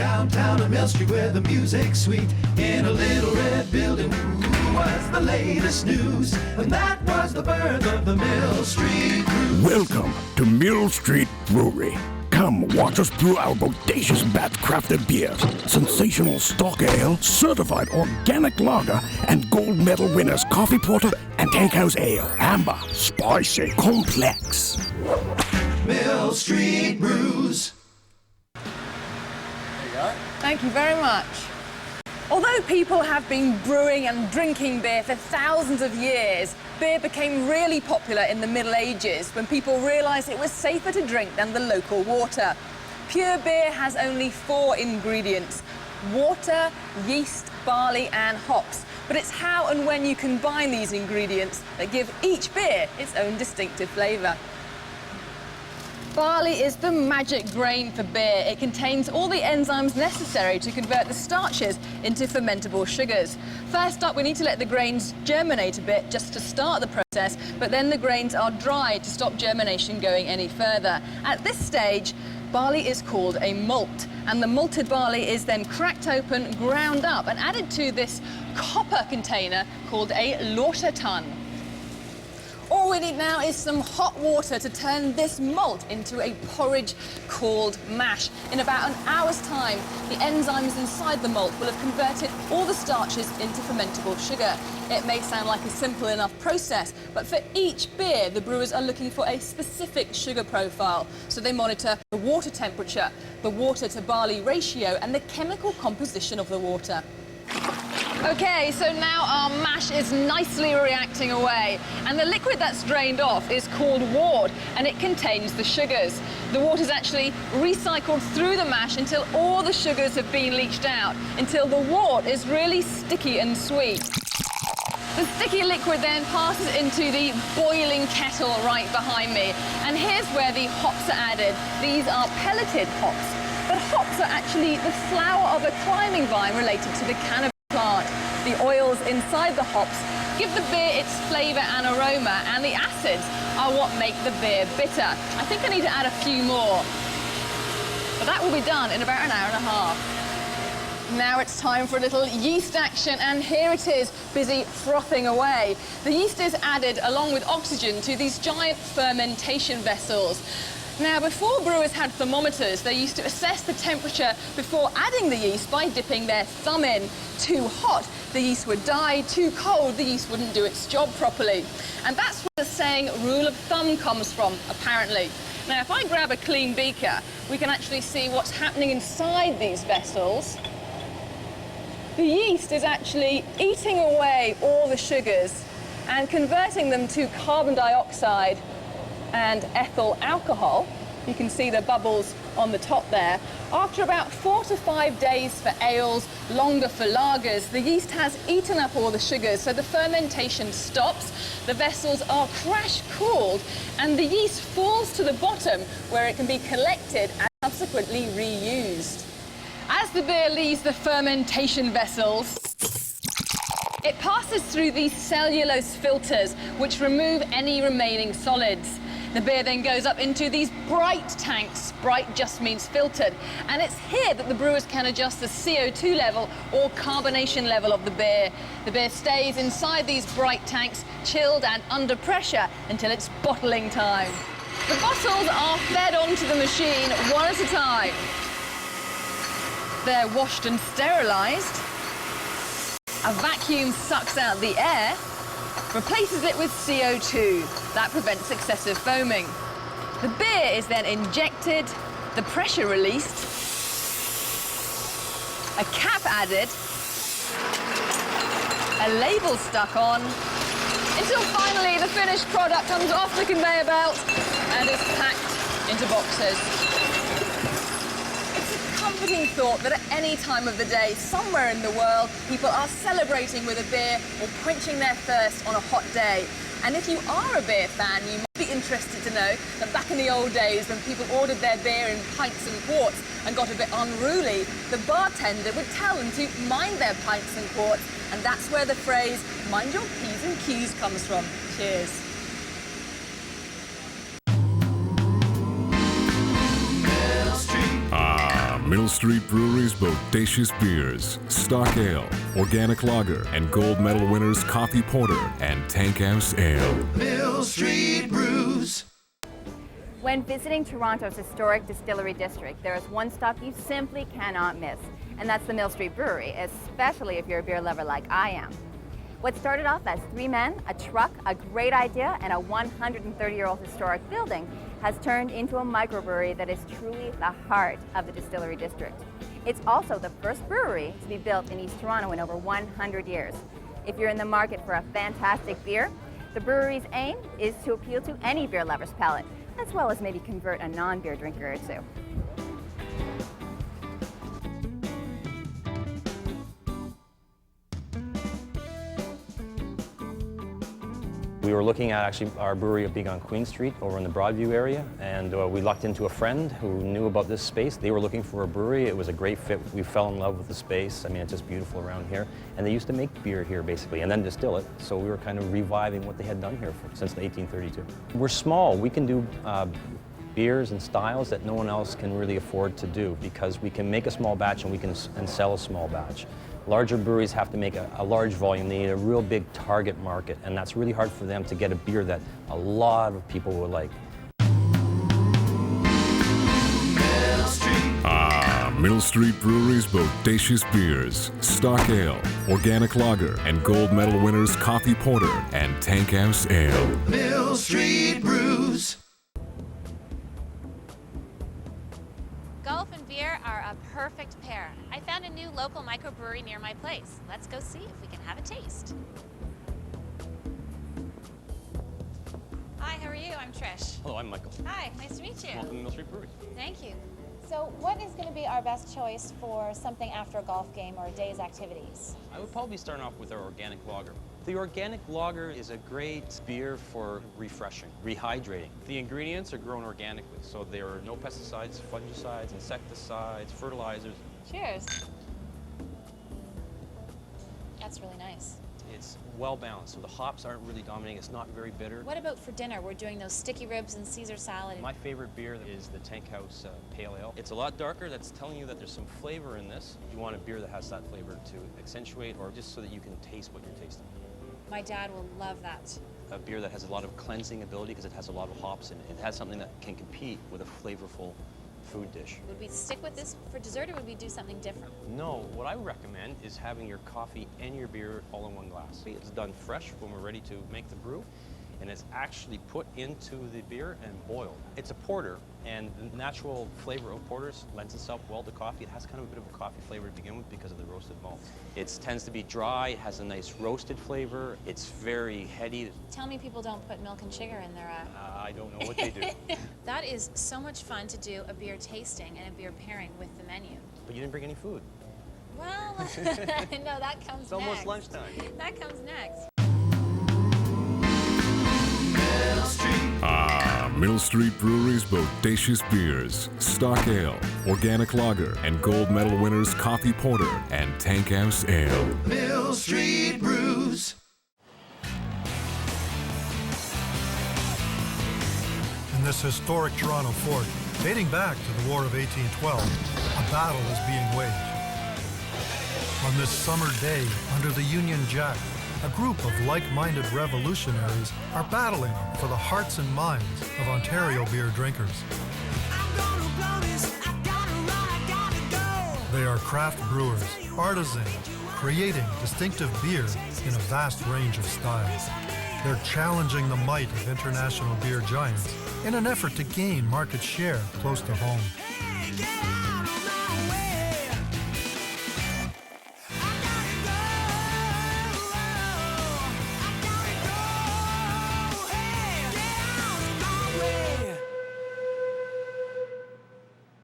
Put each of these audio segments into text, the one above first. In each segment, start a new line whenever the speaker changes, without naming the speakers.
downtown on Mill Street where the music's sweet. In a little red building, was the latest news, and that was the birth of the Mill Street Brew.
Welcome to Mill Street Brewery. Come watch us brew our bodacious bat-crafted beers, sensational stock ale, certified organic lager, and gold medal winners coffee porter and takehouse ale. Amber, spicy, complex.
Mill Street Brews.
There you go. Thank you very much. Although people have been brewing and drinking beer for thousands of years, beer became really popular in the Middle Ages when people realised it was safer to drink than the local water. Pure beer has only 4 ingredients: water, yeast, barley and hops. But it's how and when you combine these ingredients that give each beer its own distinctive flavour. Barley is the magic grain for beer. It contains all the enzymes necessary to convert the starches into fermentable sugars. First up, we need to let the grains germinate a bit just to start the process, but then the grains are dried to stop germination going any further. At this stage, barley is called a malt, and the malted barley is then cracked open, ground up, and added to this copper container called a lauter tun. All we need now is some hot water to turn this malt into a porridge called mash. In about an hour's time, the enzymes inside the malt will have converted all the starches into fermentable sugar. It may sound like a simple enough process, but for each beer, the brewers are looking for a specific sugar profile. So they monitor the water temperature, the water to barley ratio, and the chemical composition of the water. Okay, so now our mash is nicely reacting away, and the liquid that's drained off is called wort, and it contains the sugars. The wort is actually recycled through the mash until all the sugars have been leached out, until the wort is really sticky and sweet. The sticky liquid then passes into the boiling kettle right behind me, and here's where the hops are added. These are pelleted hops, but hops are actually the flower of a climbing vine related to the cannabis plant. The oils inside the hops give the beer its flavour and aroma, and the acids are what make the beer bitter. I think I need to add a few more, but that will be done in about an hour and a half. Now it's time for a little yeast action, and here it is, busy frothing away. The yeast is added along with oxygen to these giant fermentation vessels. Now, before brewers had thermometers, they used to assess the temperature before adding the yeast by dipping their thumb in. Too hot, the yeast would die. Too cold, the yeast wouldn't do its job properly. And that's where the saying rule of thumb comes from, apparently. Now, if I grab a clean beaker, we can actually see what's happening inside these vessels. The yeast is actually eating away all the sugars and converting them to carbon dioxide and ethyl alcohol. You can see the bubbles on the top there. After about 4 to 5 days for ales, longer for lagers, the yeast has eaten up all the sugars, so the fermentation stops, the vessels are crash cooled, and the yeast falls to the bottom where it can be collected and subsequently reused. As the beer leaves the fermentation vessels, it passes through these cellulose filters which remove any remaining solids. The beer then goes up into these bright tanks. Bright just means filtered. And it's here that the brewers can adjust the CO2 level or carbonation level of the beer. The beer stays inside these bright tanks, chilled and under pressure until it's bottling time. The bottles are fed onto the machine one at a time. They're washed and sterilised. A vacuum sucks out the air, replaces it with CO2. That prevents excessive foaming. The beer is then injected, the pressure released, a cap added, a label stuck on, until finally the finished product comes off the conveyor belt and is packed into boxes. Comforting thought that at any time of the day, somewhere in the world, people are celebrating with a beer or quenching their thirst on a hot day. And if you are a beer fan, you might be interested to know that back in the old days when people ordered their beer in pints and quarts and got a bit unruly, the bartender would tell them to mind their pints and quarts, and that's where the phrase, mind your P's and Q's comes from. Cheers.
Mill Street Brewery's bodacious beers, Stock Ale, Organic Lager, and gold medal winners Coffee Porter and Tank House Ale.
Mill Street Brews.
When visiting Toronto's historic distillery district, there is one stop you simply cannot miss, and that's the Mill Street Brewery, especially if you're a beer lover like I am. What started off as 3 men, a truck, a great idea, and a 130-year-old historic building has turned into a microbrewery that is truly the heart of the distillery district. It's also the first brewery to be built in East Toronto in over 100 years. If you're in the market for a fantastic beer, the brewery's aim is to appeal to any beer lover's palate, as well as maybe convert a non-beer drinker or two.
We were looking at actually our brewery being on Queen Street over in the Broadview area, and we lucked into a friend who knew about this space. They were looking for a brewery. It was a great fit. We fell in love with the space. I mean, it's just beautiful around here. And they used to make beer here basically and then distill it. So we were kind of reviving what they had done here since 1832. We're small. We can do beers and styles that no one else can really afford to do because we can make a small batch and we can sell a small batch. Larger breweries have to make a large volume. They need a real big target market, and that's really hard for them to get a beer that a lot of people would like.
Mill Street Brewery's bodacious beers, Stock Ale, Organic Lager, and gold medal winners Coffee Porter and Tank House Ale.
Mill Street Brews.
Golf and beer are a perfect pair. I found a new local microbrewery near my place. Let's go see if we can have a taste. Hi, how are you? I'm Trish.
Hello, I'm Michael.
Hi, nice to meet you.
Welcome to Mill Street Brewery.
Thank you. So what is going to be our best choice for something after a golf game or a day's activities?
I would probably start off with our organic lager. The organic lager is a great beer for refreshing, rehydrating. The ingredients are grown organically, so there are no pesticides, fungicides, insecticides, fertilizers.
Cheers. That's really nice.
It's well balanced, so the hops aren't really dominating. It's not very bitter.
What about for dinner? We're doing those sticky ribs and Caesar salad.
My favorite beer is the Tank House Pale Ale. It's a lot darker. That's telling you that there's some flavor in this. You want a beer that has that flavor to accentuate or just so that you can taste what you're tasting.
My dad will love that.
A beer that has a lot of cleansing ability because it has a lot of hops in it. It has something that can compete with a flavorful food dish.
Would we stick with this for dessert or would we do something different?
No, what I recommend is having your coffee and your beer all in one glass. It's done fresh when we're ready to make the brew, and it's actually put into the beer and boiled. It's a porter, and the natural flavor of porters lends itself well to coffee. It has kind of a bit of a coffee flavor to begin with because of the roasted malt. It tends to be dry, it has a nice roasted flavor, it's very heady.
Tell me people don't put milk and sugar in their...
I don't know what they do.
That is so much fun to do a beer tasting and a beer pairing with the menu.
But you didn't bring any food.
Well, no, that comes next.
It's almost lunchtime.
That comes next.
Mill Street Brewery's bodacious beers, Stock Ale, Organic Lager, and gold medal winners Coffee Porter and Tank House Ale.
Mill Street Brews.
In this historic Toronto fort, dating back to the War of 1812, a battle is being waged. On this summer day, under the Union Jack, a group of like-minded revolutionaries are battling for the hearts and minds of Ontario beer drinkers. They are craft brewers, artisans, creating distinctive beer in a vast range of styles. They're challenging the might of international beer giants in an effort to gain market share close to home.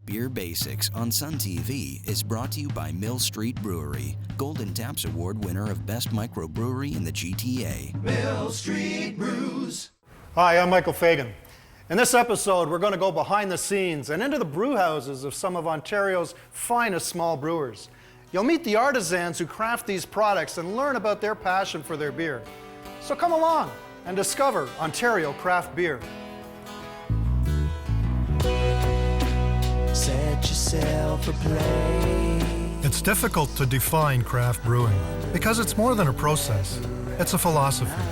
Beer Basics on Sun TV is brought to you by Mill Street Brewery, Golden Taps Award winner of Best Microbrewery in the GTA.
Mill Street Brews.
Hi, I'm Michael Fagan. In this episode, we're going to go behind the scenes and into the brew houses of some of Ontario's finest small brewers. You'll meet the artisans who craft these products and learn about their passion for their beer. So come along and discover Ontario craft beer.
Set yourself yourself a play.
It's difficult to define craft brewing because it's more than a process. It's a philosophy.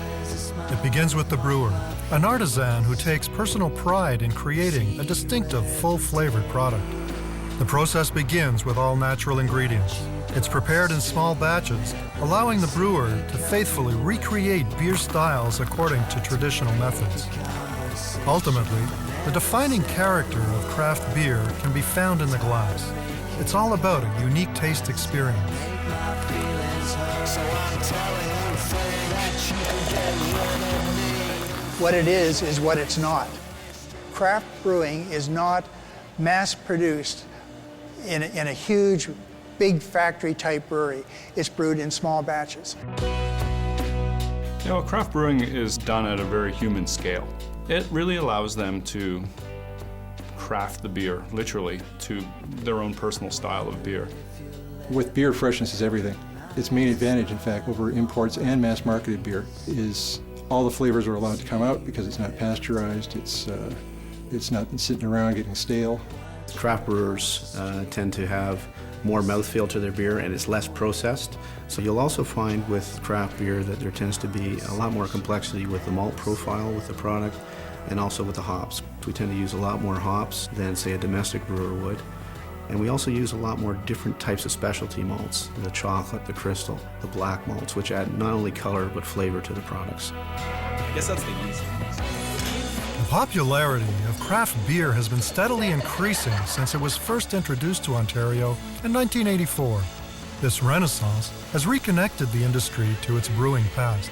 It begins with the brewer, an artisan who takes personal pride in creating a distinctive, full-flavored product. The process begins with all natural ingredients. It's prepared in small batches, allowing the brewer to faithfully recreate beer styles according to traditional methods. Ultimately, the defining character of craft beer can be found in the glass. It's all about a unique taste experience.
What it is what it's not. Craft brewing is not mass-produced in a huge, big factory-type brewery. It's brewed in small batches.
You know, craft brewing is done at a very human scale. It really allows them to craft the beer, literally, to their own personal style of beer.
With beer, freshness is everything. Its main advantage, in fact, over imports and mass-marketed beer is all the flavors are allowed to come out because it's not pasteurized, it's not sitting around getting stale.
Craft brewers tend to have more mouthfeel to their beer and it's less processed. So you'll also find with craft beer that there tends to be a lot more complexity with the malt profile with the product and also with the hops. We tend to use a lot more hops than, say, a domestic brewer would. And we also use a lot more different types of specialty malts, the chocolate, the crystal, the black malts, which add not only color but flavor to the products.
I guess that's the easy thing.
The popularity of craft beer has been steadily increasing since it was first introduced to Ontario in 1984. This renaissance has reconnected the industry to its brewing past.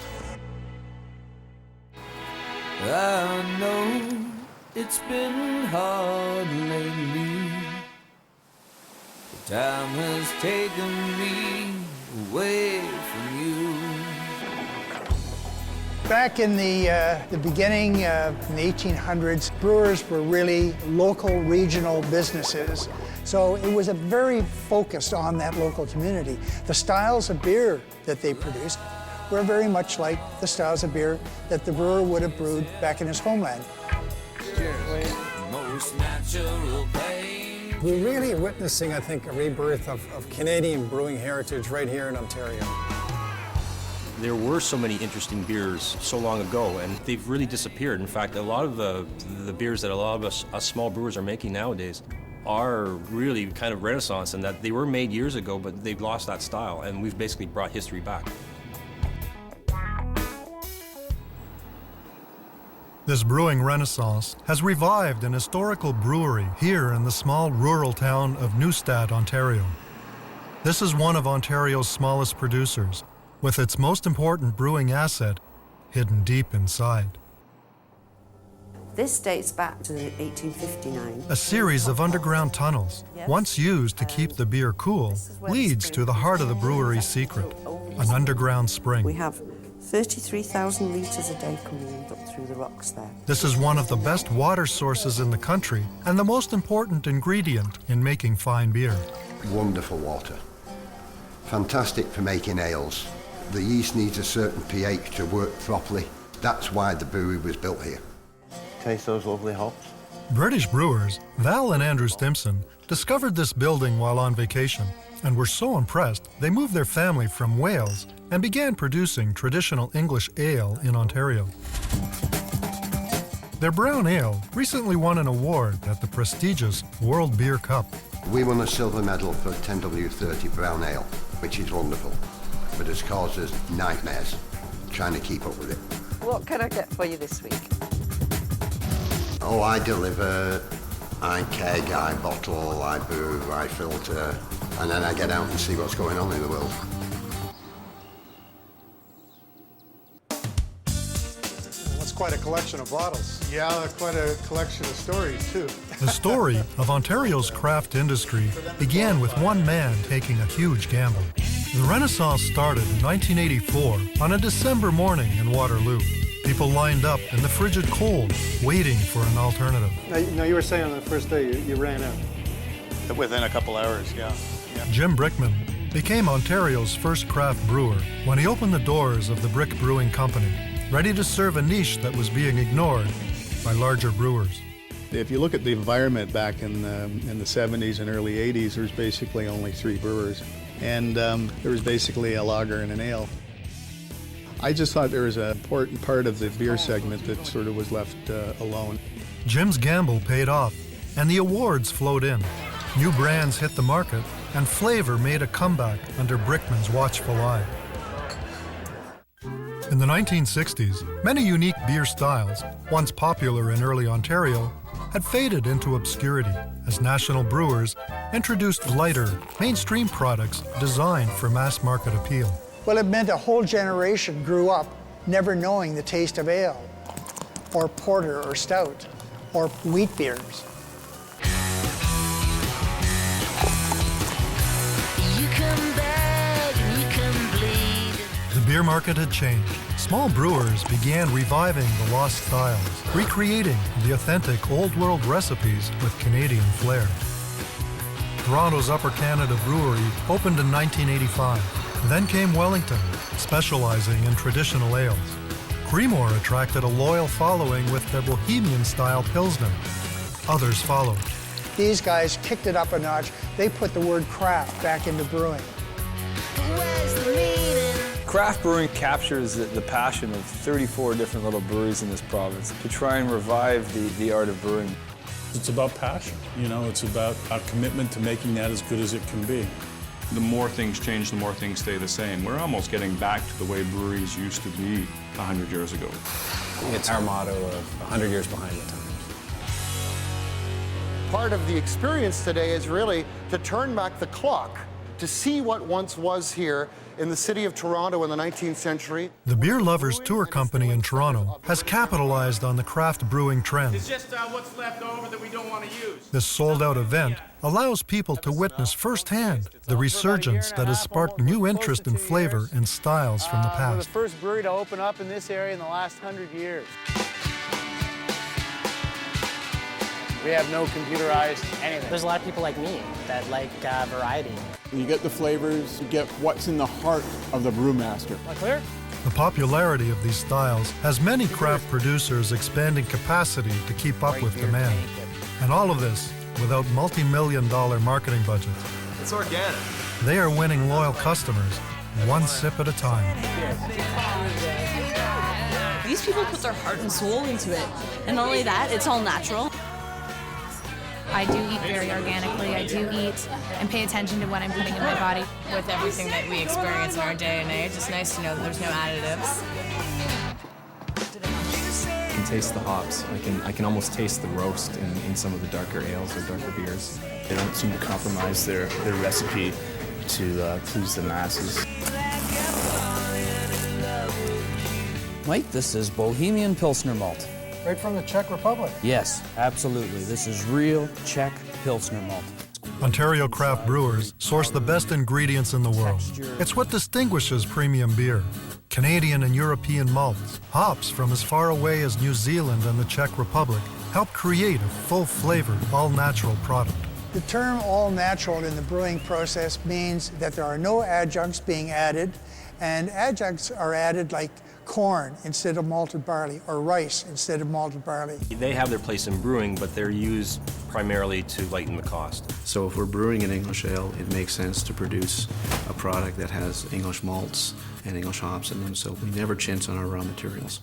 I know it's been hard lately. The time has taken me away from you.
Back in the beginning in the 1800s, brewers were really local, regional businesses. So it was very focused on that local community. The styles of beer that they produced were very much like the styles of beer that the brewer would have brewed back in his homeland.
Most natural pain.
We're really witnessing, I think, a rebirth of Canadian brewing heritage right here in Ontario.
There were so many interesting beers so long ago, and they've really disappeared. In fact, a lot of the beers that a lot of us small brewers are making nowadays are really kind of renaissance in that they were made years ago, but they've lost that style, and we've basically brought history back.
This brewing renaissance has revived an historical brewery here in the small rural town of Neustadt, Ontario. This is one of Ontario's smallest producers, with its most important brewing asset hidden deep inside.
This dates back to 1859.
A series of underground tunnels, once used to keep the beer cool, leads to the heart of the brewery's secret, an underground spring.
We have 33,000 litres a day coming up through the rocks there.
This is one of the best water sources in the country and the most important ingredient in making fine beer.
Wonderful water. Fantastic for making ales. The yeast needs a certain pH to work properly. That's why the brewery was built here.
Taste those lovely hops.
British brewers Val and Andrew Stimson discovered this building while on vacation and were so impressed they moved their family from Wales and began producing traditional English ale in Ontario. Their brown ale recently won an award at the prestigious World Beer Cup.
We won a silver medal for 10W30 brown ale, which is wonderful, but it's caused us nightmares trying to keep up with it.
What can I get for you this week?
Oh, I deliver, I keg, I bottle, I brew, I filter, and then I get out and see what's going on in the world.
That's quite a collection of bottles. Yeah, quite a collection of stories, too.
The story of Ontario's craft industry began with one man taking a huge gamble. The Renaissance started in 1984 on a December morning in Waterloo. People lined up in the frigid cold, waiting for an alternative.
Now you were saying on the first day you ran out.
Within a couple hours, yeah.
Jim Brickman became Ontario's first craft brewer when he opened the doors of the Brick Brewing Company, ready to serve a niche that was being ignored by larger brewers.
If you look at the environment back in the 70s and early 80s, there's basically only 3 brewers. And there was basically a lager and an ale. I just thought there was an important part of the beer segment that sort of was left alone.
Jim's gamble paid off, and the awards flowed in. New brands hit the market, and flavor made a comeback under Brickman's watchful eye. In the 1960s, many unique beer styles, once popular in early Ontario, had faded into obscurity as national brewers introduced lighter, mainstream products designed for mass market appeal.
Well, it meant a whole generation grew up never knowing the taste of ale, or porter or stout, or wheat beers.
The beer market had changed. Small brewers began reviving the lost styles, recreating the authentic old world recipes with Canadian flair. Toronto's Upper Canada Brewery opened in 1985. Then came Wellington, specializing in traditional ales. Creemore attracted a loyal following with their bohemian-style Pilsner. Others followed.
These guys kicked it up a notch. They put the word craft back into brewing.
Craft brewing captures the passion of 34 different little breweries in this province to try and revive the art of brewing.
It's about passion, you know, it's about our commitment to making that as good as it can be.
The more things change, the more things stay the same. We're almost getting back to the way breweries used to be 100 years ago.
It's our motto of 100 years behind the times.
Part of the experience today is really to turn back the clock to see what once was here in the city of Toronto in the 19th century.
The Beer Lovers Tour Company in Toronto has capitalized on the craft brewing trend.
It's just what's left over that we don't want to use.
This sold-out event allows people to witness firsthand the resurgence that has sparked new interest in flavor and styles from the
We're the
past.
first brewery to open up in this area in the last 100 years. We have no computerized anything.
There's a lot of people like me that like variety.
You get the flavors, you get what's in the heart of the brewmaster.
Not clear?
The popularity of these styles has many craft producers expanding capacity to keep up with demand. And all of this without multi-million-dollar marketing budgets.
It's organic.
They are winning loyal customers, one sip at a time.
These people put their heart and soul into it. And not only that, it's all natural.
I do eat very organically. I do eat and pay attention to what I'm putting in my body.
With everything that we experience in our day and age, it's nice to know that there's no additives.
I can taste the hops. I can almost taste the roast in some of the darker ales or darker beers. They don't seem to compromise their recipe to please the masses.
Mike, this is Bohemian Pilsner malt.
Right from the Czech Republic.
Yes, absolutely. This is real Czech Pilsner malt.
Ontario craft brewers source the best ingredients in the world. It's what distinguishes premium beer. Canadian and European malts, hops from as far away as New Zealand and the Czech Republic help create a full-flavored, all-natural product.
The term all-natural in the brewing process means that there are no adjuncts being added, and adjuncts are added like corn instead of malted barley, or rice instead of malted barley.
They have their place in brewing, but they're used primarily to lighten the cost.
So if we're brewing an English ale, it makes sense to produce a product that has English malts and English hops in them, so we never chintz on our raw materials.